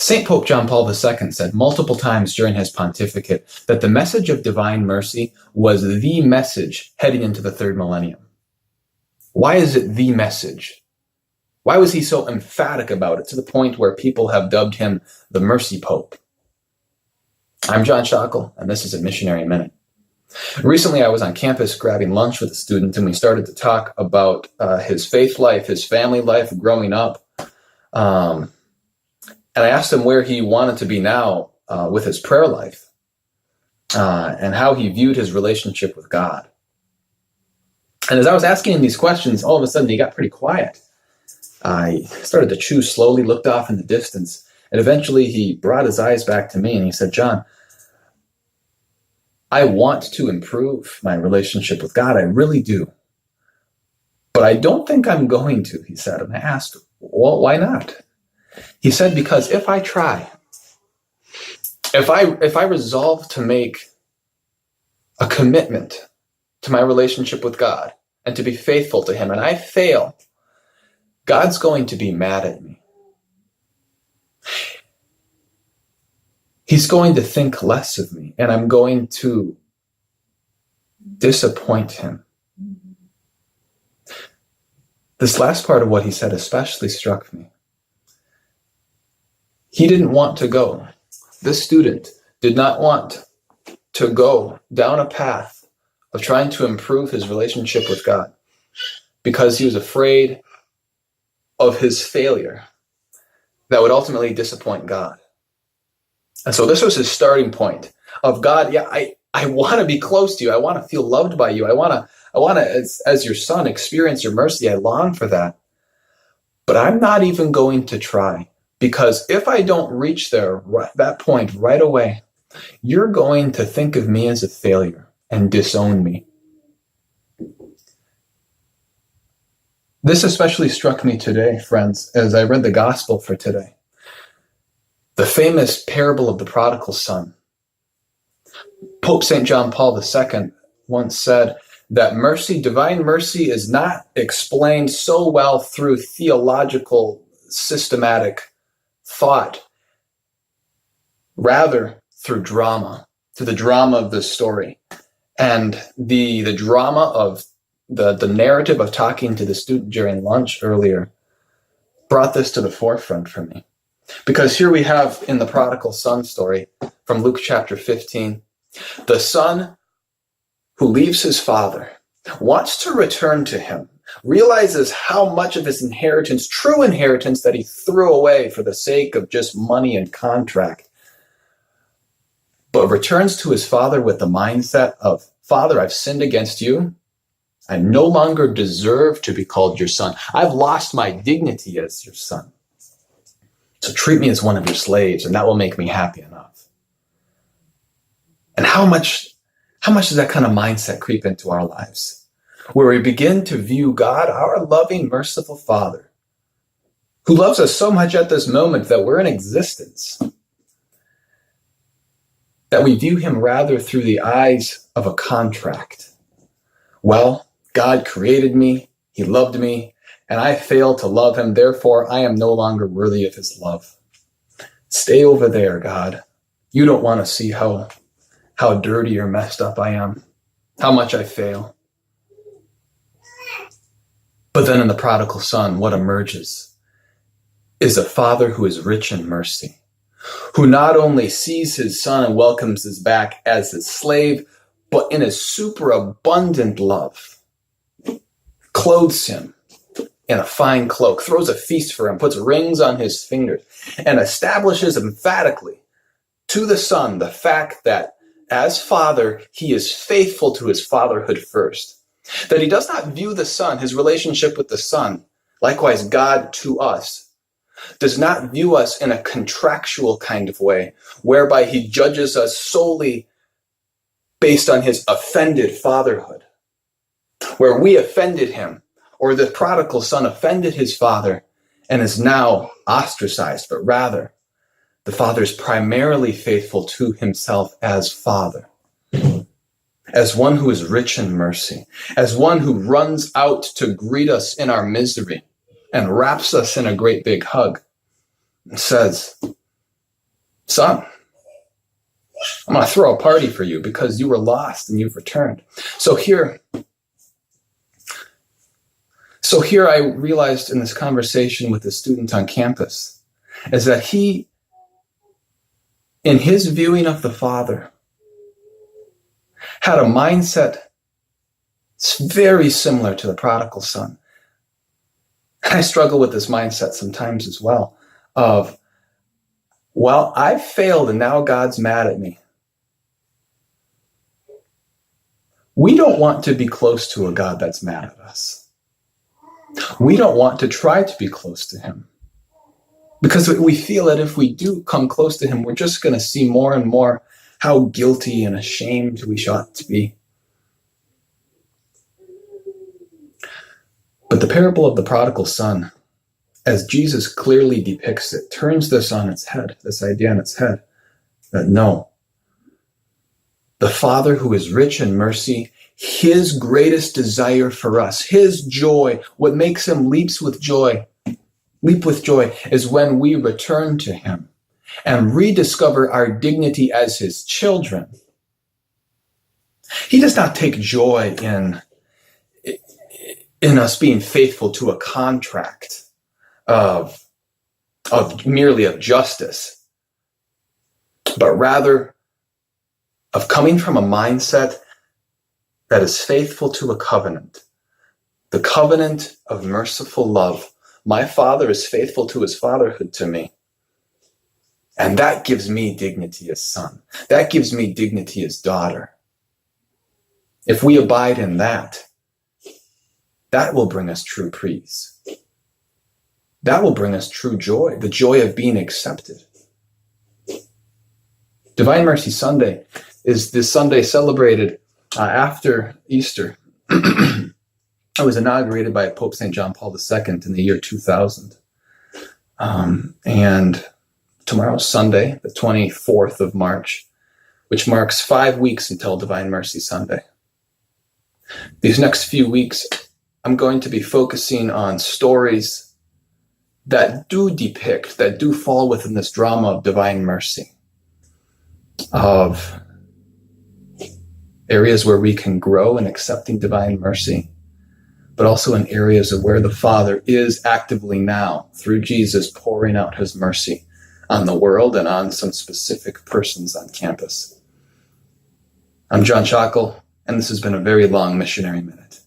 St. Pope John Paul II said multiple times during his pontificate that the message of divine mercy was the message heading into the third millennium. Why is it the message? Why was he so emphatic about it to the point where people have dubbed him the Mercy Pope? I'm John Schockel, and this is a Missionary Minute. Recently, I was on campus grabbing lunch with a student, and we started to talk about his faith life, his family life, growing up. And I asked him where he wanted to be now with his prayer life and how he viewed his relationship with God. And as I was asking him these questions, all of a sudden he got pretty quiet. I started to chew slowly, looked off in the distance, and eventually he brought his eyes back to me and he said, "John, I want to improve my relationship with God. I really do. But I don't think I'm going to," he said. And I asked, "Well, why not?" He said, "Because if I try, if I resolve to make a commitment to my relationship with God and to be faithful to him, and I fail, God's going to be mad at me. He's going to think less of me, and I'm going to disappoint him." This last part of what he said especially struck me. He didn't want to go. This student did not want to go down a path of trying to improve his relationship with God because he was afraid of his failure that would ultimately disappoint God. And so this was his starting point of, God, yeah, I want to be close to you. I want to feel loved by you. I want to, as your son, experience your mercy. I long for that. But I'm not even going to try, because if I don't reach that point right away, you're going to think of me as a failure and disown me. This especially struck me today, friends, as I read the gospel for today. The famous parable of the prodigal son. Pope St. John Paul II once said that mercy, divine mercy, is not explained so well through theological, systematic thought, rather through drama, through the drama of the story. And the drama of the narrative of talking to the student during lunch earlier brought this to the forefront for me. Because here we have in the prodigal son story from Luke chapter 15, the son who leaves his father, wants to return to him, realizes how much of his inheritance, true inheritance, that he threw away for the sake of just money and contract, but returns to his father with the mindset of, "Father, I've sinned against you. I no longer deserve to be called your son. I've lost my dignity as your son. So treat me as one of your slaves, and that will make me happy enough." And how much does that kind of mindset creep into our lives? Where we begin to view God, our loving, merciful Father, who loves us so much at this moment that we're in existence, that we view him rather through the eyes of a contract. Well, God created me, he loved me, and I failed to love him, therefore I am no longer worthy of his love. Stay over there, God. You don't want to see how dirty or messed up I am, how much I fail. But then in the prodigal son, what emerges is a father who is rich in mercy, who not only sees his son and welcomes his back as his slave, but in his superabundant love, clothes him in a fine cloak, throws a feast for him, puts rings on his fingers, and establishes emphatically to the son the fact that as father, he is faithful to his fatherhood first. That he does not view the son, his relationship with the son, likewise God to us, does not view us in a contractual kind of way, whereby he judges us solely based on his offended fatherhood, where we offended him, or the prodigal son offended his father and is now ostracized, but rather the father is primarily faithful to himself as father, as one who is rich in mercy, as one who runs out to greet us in our misery and wraps us in a great big hug and says, son, I'm going to throw a party for you because you were lost and you've returned. So here I realized in this conversation with the student on campus is that he, in his viewing of the Father, had a mindset very similar to the prodigal son. I struggle with this mindset sometimes as well of, well, I've failed and now God's mad at me. We don't want to be close to a God that's mad at us. We don't want to try to be close to him because we feel that if we do come close to him, we're just going to see more and more how guilty and ashamed we ought to be. But the parable of the prodigal son, as Jesus clearly depicts it, turns this on its head, this idea on its head, that no, the Father who is rich in mercy, his greatest desire for us, his joy, what makes him leap with joy, is when we return to him and rediscover our dignity as his children. He does not take joy in us being faithful to a contract of merely of justice, but rather of coming from a mindset that is faithful to a covenant, the covenant of merciful love. My Father is faithful to his fatherhood to me. And that gives me dignity as son. That gives me dignity as daughter. If we abide in that, that will bring us true peace. That will bring us true joy, the joy of being accepted. Divine Mercy Sunday is this Sunday celebrated after Easter. It was inaugurated by Pope St. John Paul II in the year 2000. And tomorrow's Sunday, the 24th of March, which marks 5 weeks until Divine Mercy Sunday. These next few weeks, I'm going to be focusing on stories that do fall within this drama of divine mercy, of areas where we can grow in accepting divine mercy, but also in areas of where the Father is actively now, through Jesus, pouring out his mercy on the world and on some specific persons on campus. I'm John Schockel, and this has been a very long Missionary Minute.